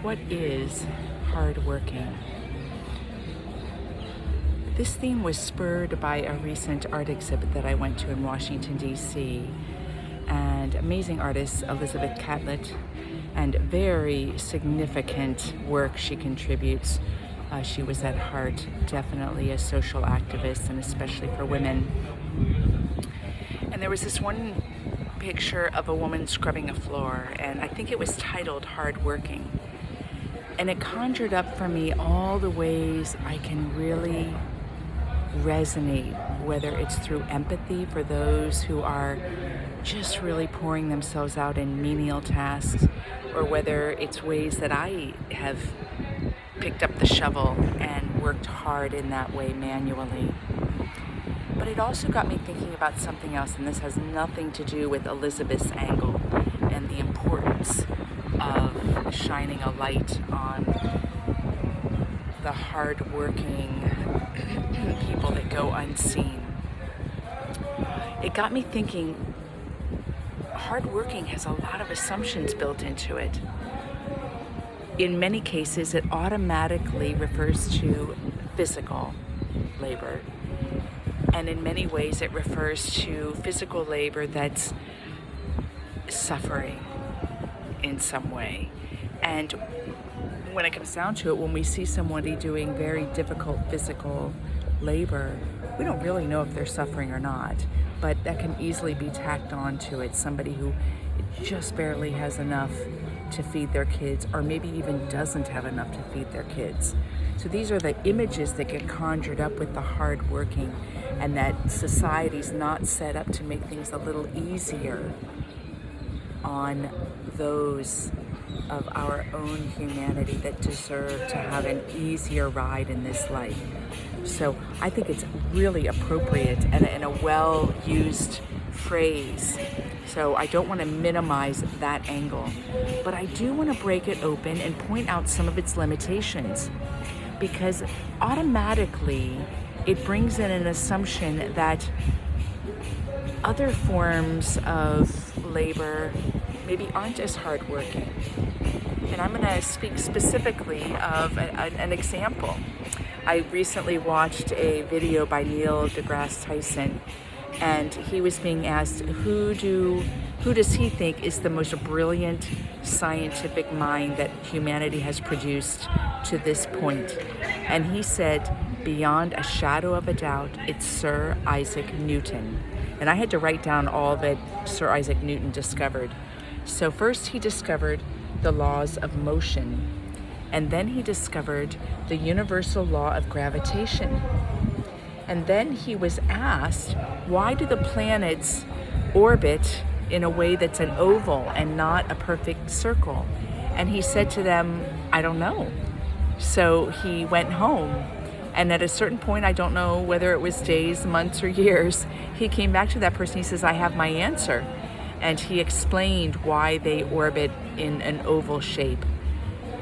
What is hardworking? This theme was spurred by a recent art exhibit that I went to in Washington, D.C. And amazing artist Elizabeth Catlett, and very significant work she contributes. She was at heart definitely a social activist, and especially for women. And there was this one picture of a woman scrubbing a floor, and I think it was titled Hardworking. And it conjured up for me all the ways I can really resonate, whether it's through empathy for those who are just really pouring themselves out in menial tasks, or whether it's ways that I have picked up the shovel and worked hard in that way manually. But it also got me thinking about something else, and this has nothing to do with Elizabeth's angle and the importance of shining a light on the hard-working people that go unseen. It got me thinking, hardworking has a lot of assumptions built into it. In many cases, it automatically refers to physical labor. And in many ways, it refers to physical labor that's suffering in some way. And when it comes down to it, when we see somebody doing very difficult physical labor, we don't really know if they're suffering or not, but that can easily be tacked on to it. Somebody who just barely has enough to feed their kids, or maybe even doesn't have enough to feed their kids. So these are the images that get conjured up with the hardworking, and that society's not set up to make things a little easier on those of our own humanity that deserve to have an easier ride in this life. So I think it's really appropriate and a well-used phrase. So I don't want to minimize that angle, but I do want to break it open and point out some of its limitations, because automatically it brings in an assumption that other forms of labor maybe aren't as hardworking. And I'm going to speak specifically of an example. I recently watched a video by Neil deGrasse Tyson, and he was being asked who does he think is the most brilliant scientific mind that humanity has produced to this point. And he said, beyond a shadow of a doubt, it's Sir Isaac Newton. And I had to write down all that Sir Isaac Newton discovered. So first he discovered the laws of motion, and then he discovered the universal law of gravitation. And then he was asked, why do the planets orbit in a way that's an oval and not a perfect circle? And he said to them, I don't know. So he went home, and at a certain point, I don't know whether it was days, months, or years, he came back to that person. He says, I have my answer. And he explained why they orbit in an oval shape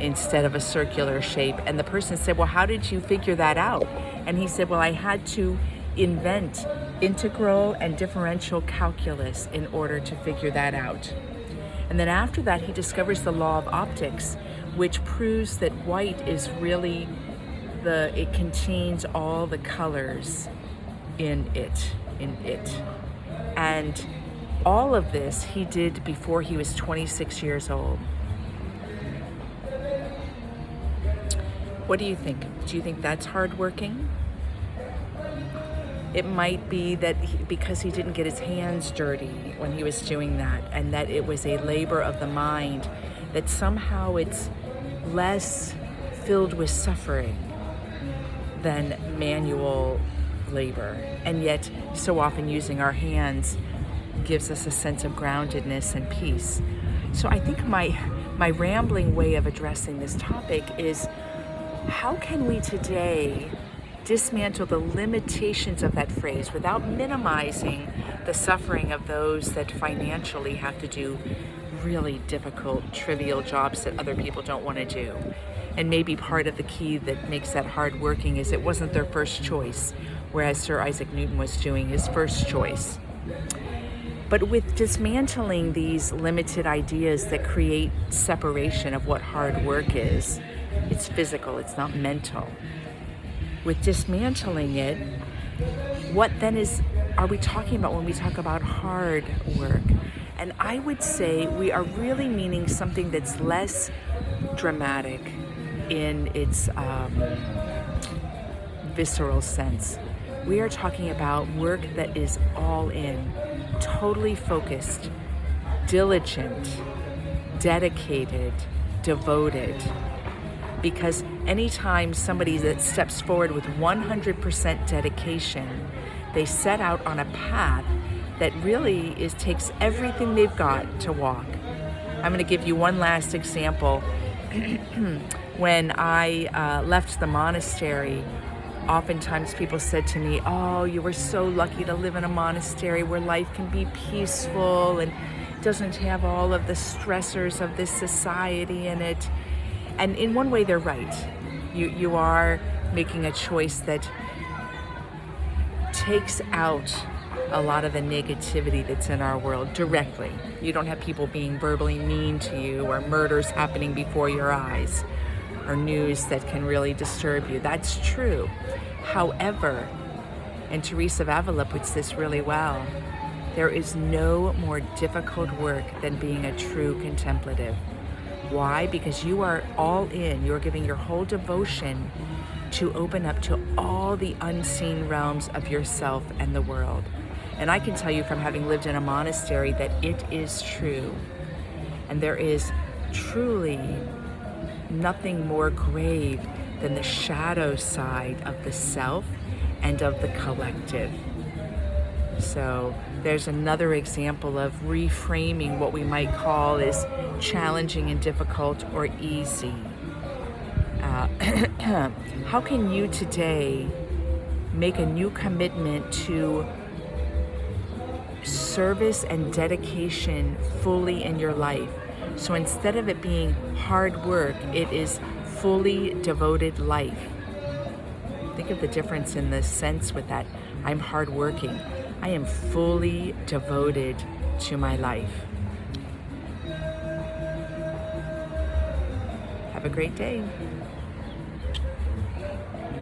instead of a circular shape. And the person said, well, how did you figure that out? And he said, well, I had to invent integral and differential calculus in order to figure that out. And then after that, he discovers the law of optics, which proves that white is really it contains all the colors in it. And all of this he did before he was 26 years old. What do you think? Do you think that's hardworking? It might be that because he didn't get his hands dirty when he was doing that, and that it was a labor of the mind, that somehow it's less filled with suffering than manual labor. And yet, so often using our hands gives us a sense of groundedness and peace. So I think my rambling way of addressing this topic is, how can we today dismantle the limitations of that phrase without minimizing the suffering of those that financially have to do really difficult, trivial jobs that other people don't want to do? And maybe part of the key that makes that hardworking is it wasn't their first choice, whereas Sir Isaac Newton was doing his first choice. But with dismantling these limited ideas that create separation of what hard work is, it's physical, it's not mental. With dismantling it, what then are we talking about when we talk about hard work? And I would say we are really meaning something that's less dramatic in its visceral sense. We are talking about work that is all in, totally focused, diligent, dedicated, devoted. Because anytime somebody that steps forward with 100% dedication, they set out on a path that really takes everything they've got to walk. I'm going to give you one last example. When I left the monastery, oftentimes people said to me, "Oh, you were so lucky to live in a monastery where life can be peaceful and doesn't have all of the stressors of this society in it." And in one way, they're right. You are making a choice that takes out a lot of the negativity that's in our world directly. You don't have people being verbally mean to you, or murders happening before your eyes, or news that can really disturb you. That's true. However, and Teresa of Avila puts this really well, there is no more difficult work than being a true contemplative. Why? Because you are all in. You're giving your whole devotion to open up to all the unseen realms of yourself and the world. And I can tell you from having lived in a monastery that it is true. And there is truly nothing more grave than the shadow side of the self and of the collective. So there's another example of reframing what we might call as challenging and difficult or easy. How can you today make a new commitment to service and dedication fully in your life? So instead of it being hard work, it is fully devoted life. Think of the difference in the sense with that. I'm hardworking. I am fully devoted to my life. Have a great day.